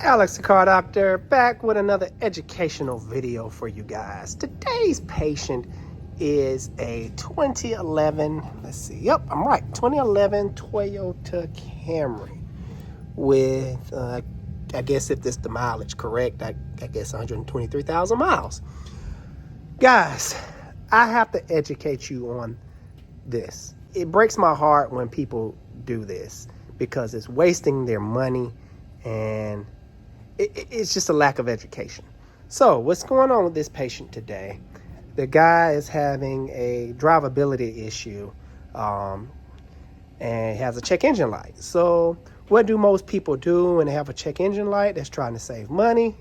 Alex the Car Doctor back with another educational video for you guys. Today's patient is a 2011, let's see, yep, I'm right, 2011 Toyota Camry with, I guess if this the mileage correct, I guess 123,000 miles. Guys, I have to educate you on this. It breaks my heart when people do this because it's wasting their money and it's just a lack of education. So what's going on with this patient today? The guy is having a drivability issue and has a check engine light. So what do most people do when they have a check engine light that's trying to save money?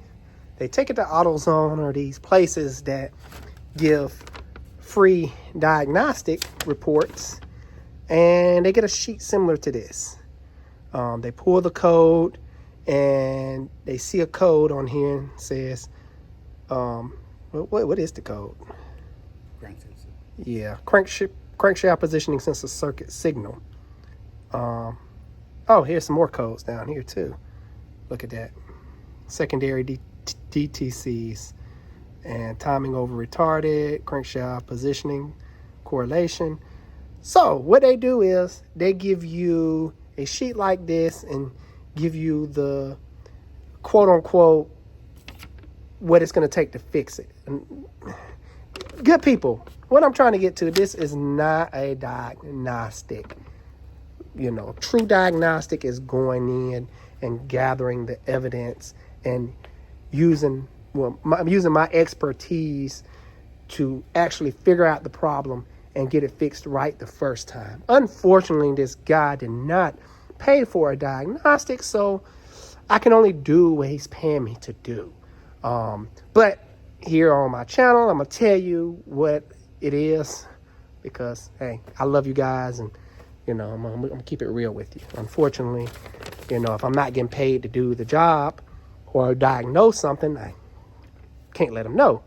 They take it to AutoZone or these places that give free diagnostic reports, and they get a sheet similar to this. They pull the code and they see a code on here and says, what is the code? Yeah, crankshaft positioning sensor circuit signal. Oh, here's some more codes down here too. Look at that. Secondary DTCs and timing over retarded, crankshaft positioning, correlation. So what they do is they give you a sheet like this and give you the quote unquote what it's going to take to fix it. And good people, what I'm trying to get to, this is not a diagnostic. You know, true diagnostic is going in and gathering the evidence and using my expertise to actually figure out the problem and get it fixed right the first time. Unfortunately, this guy did not pay for a diagnostic, so I can only do what he's paying me to do. But here on my channel, I'm gonna tell you what it is because, hey, I love you guys, and you know, I'm gonna keep it real with you. Unfortunately, you know, if I'm not getting paid to do the job or diagnose something, I can't let them know.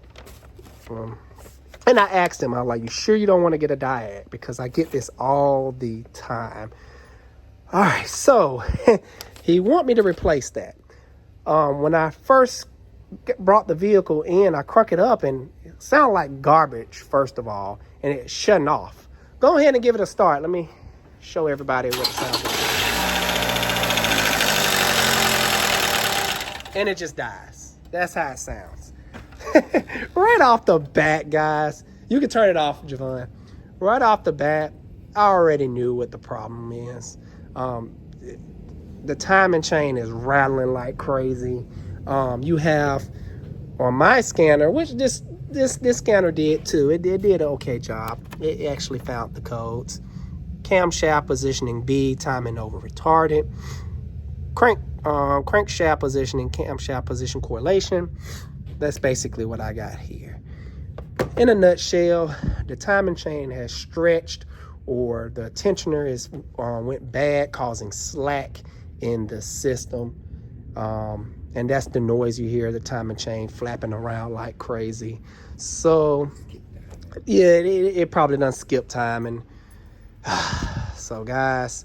And I asked him, I was like, you sure you don't want to get a diag? Because I get this all the time. All right, so he want me to replace that. When I first brought the vehicle in, I cranked it up and it sounded like garbage, first of all, and it's shutting off. Go ahead and give it a start. Let me show everybody what it sounds like. And it just dies. That's how it sounds. Right off the bat, guys, you can turn it off, Javon. Right off the bat, I already knew what the problem is. The timing chain is rattling like crazy. You have on my scanner, which this scanner did too. It did an okay job. It actually found the codes. Camshaft positioning B, timing over retarded. Crankshaft positioning, camshaft position correlation. That's basically what I got here. In a nutshell, the timing chain has stretched, or the tensioner is went bad, causing slack in the system. And that's the noise you hear, the timing chain flapping around like crazy. So yeah, it probably done skip time. And so guys,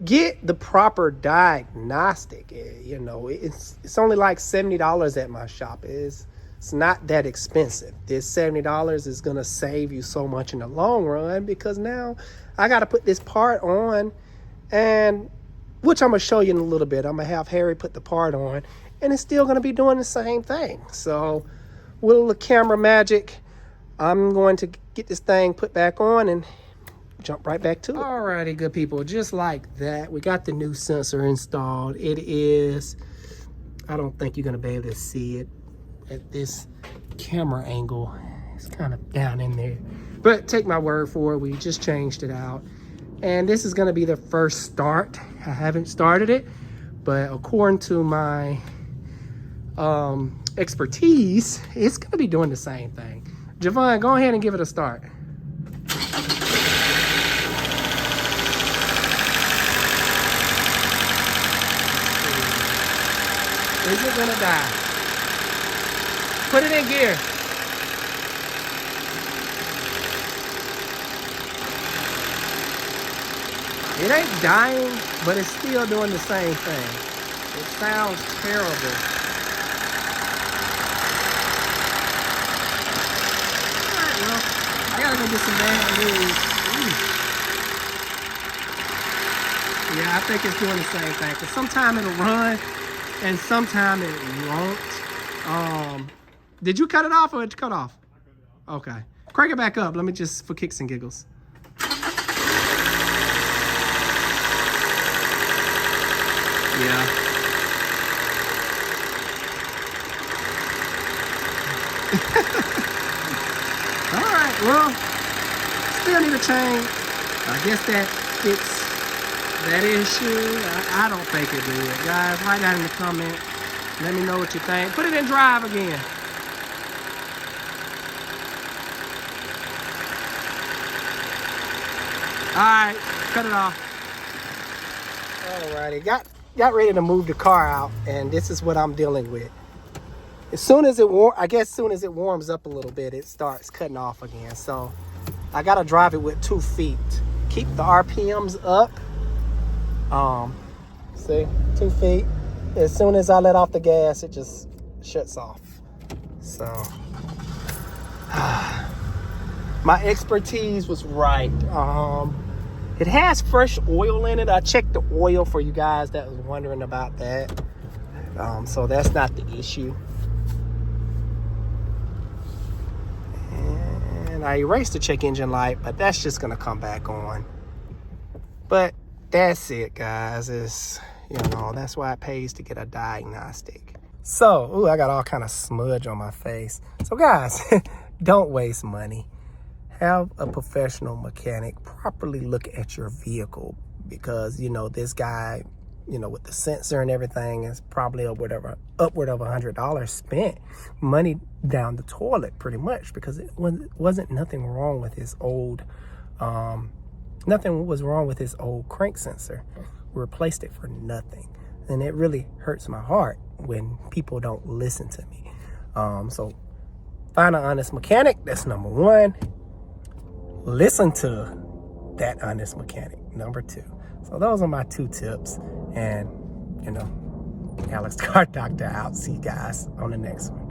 get the proper diagnostic. You know, it's only like $70 at my shop. It's not that expensive. This $70 is gonna save you so much in the long run, because now I gotta put this part on, and which I'm gonna show you in a little bit. I'm gonna have Harry put the part on, and it's still gonna be doing the same thing. So with a little camera magic, I'm going to get this thing put back on and jump right back to it. Alrighty, good people, just like that, we got the new sensor installed. It is, I don't think you're gonna be able to see it at this camera angle. It's kind of down in there, but take my word for it, we just changed it out. And this is gonna be the first start. I haven't started it, but according to my expertise, it's gonna be doing the same thing. Javon, go ahead and give it a start. Is it gonna die? Put it in gear. It ain't dying, but it's still doing the same thing. It sounds terrible. All right, well, I gotta go get some bad news. Yeah, I think it's doing the same thing. Cause sometime it'll run, and sometime it won't. Did you cut it off or did you cut off? Okay. Crank it back up. Let me just for kicks and giggles. Yeah. All right. Well, still need a change. I guess that fits that issue. I don't think it did. Guys, write down in the comment. Let me know what you think. Put it in drive again. All right, cut it off. Alrighty, got ready to move the car out, and this is what I'm dealing with. As soon as it warms up a little bit, it starts cutting off again. So I gotta drive it with 2 feet. Keep the RPMs up. See, 2 feet. As soon as I let off the gas, it just shuts off. So my expertise was right. It has fresh oil in it. I checked the oil for you guys that was wondering about that. So that's not the issue. And I erased the check engine light, but that's just gonna come back on. But that's it, guys. It's, that's why it pays to get a diagnostic. So, I got all kind of smudge on my face. So guys, don't waste money. Have a professional mechanic properly look at your vehicle, because this guy, with the sensor and everything, is probably upward of $100 spent, money down the toilet pretty much, because it wasn't nothing wrong with his old nothing was wrong with his old crank sensor. We replaced it for nothing, and it really hurts my heart when people don't listen to me. So find an honest mechanic. That's number 1. Listen to that honest mechanic, number 2. So those are my 2 tips. And, Alex Car Doctor out. See you guys on the next one.